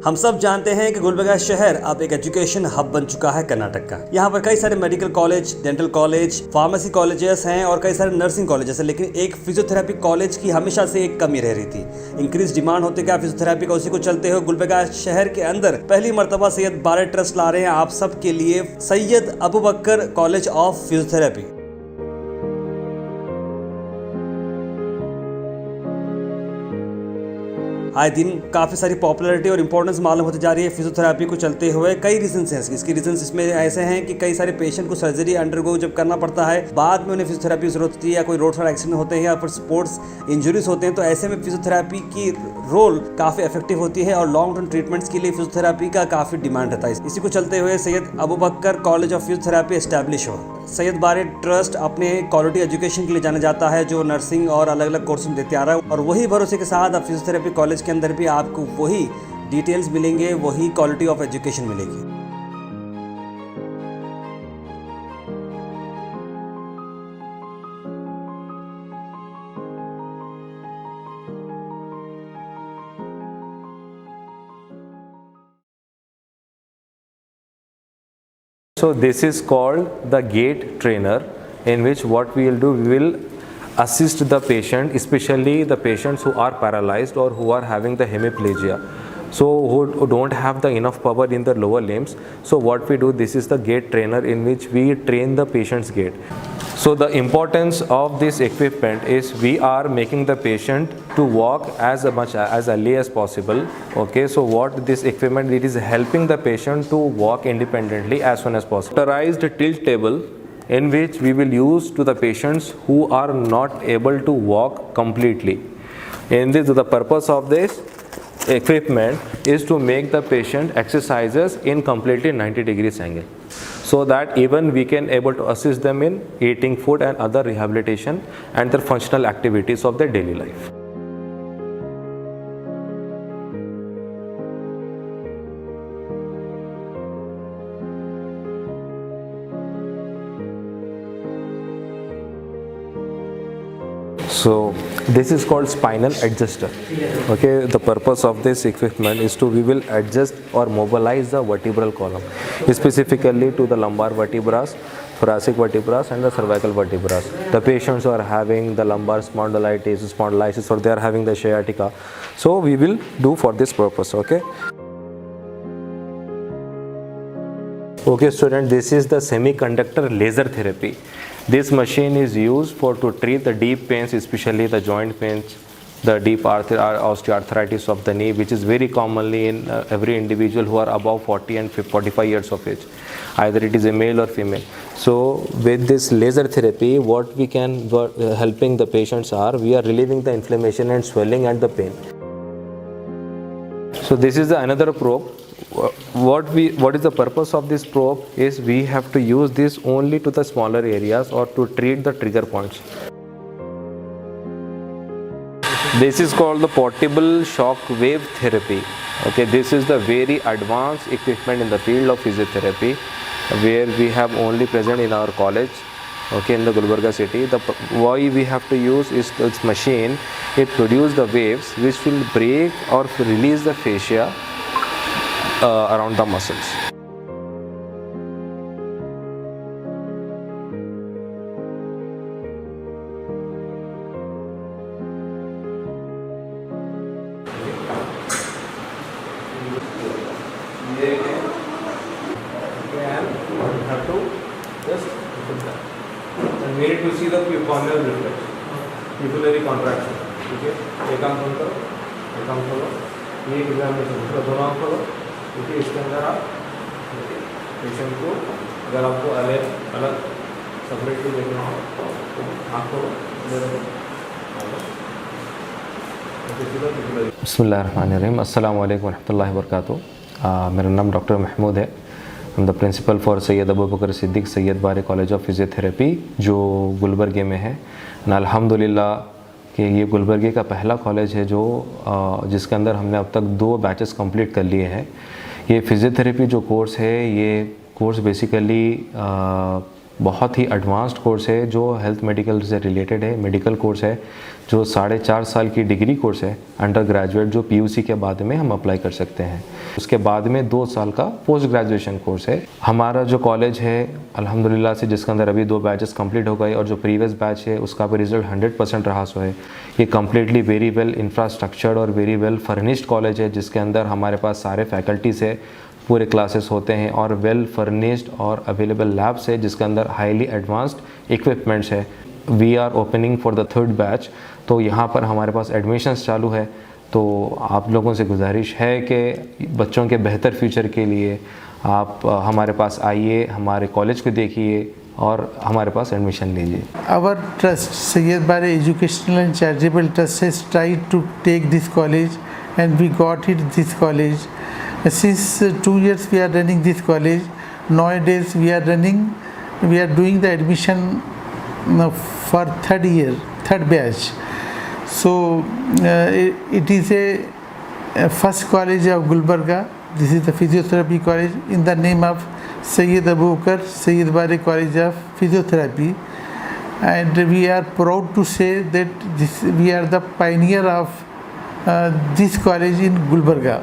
हम सब जानते हैं कि गुलबर्गा शहर अब एक एजुकेशन हब बन चुका है कर्नाटक का। यहाँ पर कई सारे medical college, dental college, pharmacy colleges हैं और कई सारे नर्सिंग कॉलेजेस हैं, लेकिन एक फिजियोथेरेपी कॉलेज की हमेशा से एक कमी रह रही थी। इंक्रीज डिमांड होते क्या फिजियोथेरेपी का, उसी को चलते हुए गुलबर्गा शहर के अंदर पहली मरतबा सैयद बारे ट्रस्ट ला रहे हैं आप सब के लिए सैयद अबू बकर कॉलेज ऑफ फिजियोथेरेपी। आए दिन काफ़ी सारी पॉपुलैरिटी और इंपॉर्टेंस मालूम होती जा रही है फिजियोथेरेपी को चलते हुए। कई रीजंस हैं इसके रीजंस इसमें ऐसे हैं कि कई सारे पेशेंट को सर्जरी अंडरगो जब करना पड़ता है, बाद में उन्हें फिजियोथेरेपी की जरूरत होती है, या कोई रोड साइड एक्सीडेंट होते हैं या फिर स्पोर्ट्स इंजरीज होते हैं, तो ऐसे में फिजियोथेरेपी की रोल काफ़ी इफेक्टिव होती है और लॉन्ग टर्म ट्रीटमेंट्स के लिए फिजियोथेरेपी का काफ़ी डिमांड रहता है। इसी को चलते हुए सैयद अबू बकर कॉलेज ऑफ फिजियोथेरेपी एस्टैब्लिश हो। सैयद बारे ट्रस्ट अपने क्वालिटी एजुकेशन के लिए जाना जाता है, जो नर्सिंग और अलग अलग कोर्स में देते आ रहा है, और वही भरोसे के साथ अब फिजियोथेरेपी कॉलेज के अंदर भी आपको वही डिटेल्स मिलेंगे, वही क्वालिटी ऑफ एजुकेशन मिलेगी। So this is called the gait trainer, in which what we will do, we will assist the patient, especially the patients who are paralyzed or who are having the hemiplegia, so who don't have the enough power in the lower limbs. So what we do, this is the gait trainer in which we train the patient's gait. So the importance of this equipment is we are making the patient to walk as early as possible. Okay, so what this equipment, it is helping the patient to walk independently as soon as possible. Motorized tilt table, in which we will use to the patients who are not able to walk completely. In this, the purpose of this equipment is to make the patient exercises in completely 90 degrees angle, so that even we can able to assist them in eating food and other rehabilitation and their functional activities of their daily life. So this is called spinal adjuster. Okay, the purpose of this equipment is to, we will adjust or mobilize the vertebral column, specifically to the lumbar vertebrae, thoracic vertebrae and the cervical vertebrae. The patients who are having the lumbar spondylitis or they are having the sciatica, so we will do for this purpose. Okay. Okay student, this is the semiconductor laser therapy. This machine is used to treat the deep pains, especially the joint pains, the deep osteoarthritis of the knee, which is very commonly in every individual who are above 40 and 45 years of age. Either it is a male or female. So with this laser therapy, what we can helping the patients are, we are relieving the inflammation and swelling and the pain. So this is another probe. What is the purpose of this probe is, we have to use this only to the smaller areas or to treat the trigger points. This is called the portable shock wave therapy. Okay, this is the very advanced equipment in the field of physiotherapy, where we have only present in our college. Okay, in the Gulbarga city. The why we have to use is this machine. It produces the waves which will break or release the fascia around the muscles. Have to just put that. And we need to see the corneal reflex, pupillary contraction. Okay, एक आंख बंद करो, एक आंख खोलो, ये examination दूसरा दोनों आंख खोलो. देखिए इसके अंदर आप पेशेंट को अगर आपको अलग सेपरेटली देखना हो तो आँख खोलो, बिस्मिल्लाहिर्रहमानिर्रहीम, अस्सलाम वालेकुम रहमतुल्लाहि व बरकातुहू। मेरा नाम डॉक्टर महमूद है। I am the principal for Syed Abu Bakar Siddique Syed बारे कॉलेज ऑफ फिजियोथेरेपी, जो गुलबर्गे में है। अल्हम्दुलिल्लाह कि ये गुलबर्गे का पहला कॉलेज है जो जिसके अंदर हमने अब तक 2 बैचेस कंप्लीट कर लिए हैं। ये फिजियोथेरेपी जो कोर्स है, ये कोर्स बेसिकली बहुत ही एडवांस्ड कोर्स है जो हेल्थ मेडिकल से रिलेटेड है, मेडिकल कोर्स है जो 4.5 साल की डिग्री कोर्स है अंडर ग्रेजुएट, जो पीयूसी के बाद में हम अप्लाई कर सकते हैं। उसके बाद में 2 साल का पोस्ट ग्रेजुएशन कोर्स है। हमारा जो कॉलेज है अल्हम्दुलिल्लाह से, जिसके अंदर अभी 2 बैचेस कंप्लीट हो गए और जो प्रीवियस बैच है उसका भी रिजल्ट 100% रहा सो है। ये कम्प्लीटली वेरी वेल इंफ्रास्ट्रक्चर्ड और वेरी वेल फर्निश्ड कॉलेज है, जिसके अंदर हमारे पास सारे फैकल्टीज़ है, पूरे क्लासेस होते हैं और वेल फर्निश्ड और अवेलेबल लैब्स है जिसके अंदर हाईली एडवांस्ड इक्विपमेंट्स है। We are opening for the 3rd batch, तो यहाँ पर हमारे पास एडमिशन्स चालू है। तो आप लोगों से गुजारिश है कि बच्चों के बेहतर फ्यूचर के लिए आप हमारे पास आइए, हमारे कॉलेज को देखिए और हमारे पास एडमिशन लीजिए। Our trust, Sayyid Bare Educational and Charitable Trust, has tried to take this college, and we got it this college. Since 2 years we are running this college. Nowadays we are doing the admission for 3rd year, 3rd batch. So it is a first college of Gulbarga. This is the physiotherapy college in the name of Sayyid Abubakar Sayyid Bare College of Physiotherapy, and we are proud to say that we are the pioneer of this college in Gulbarga.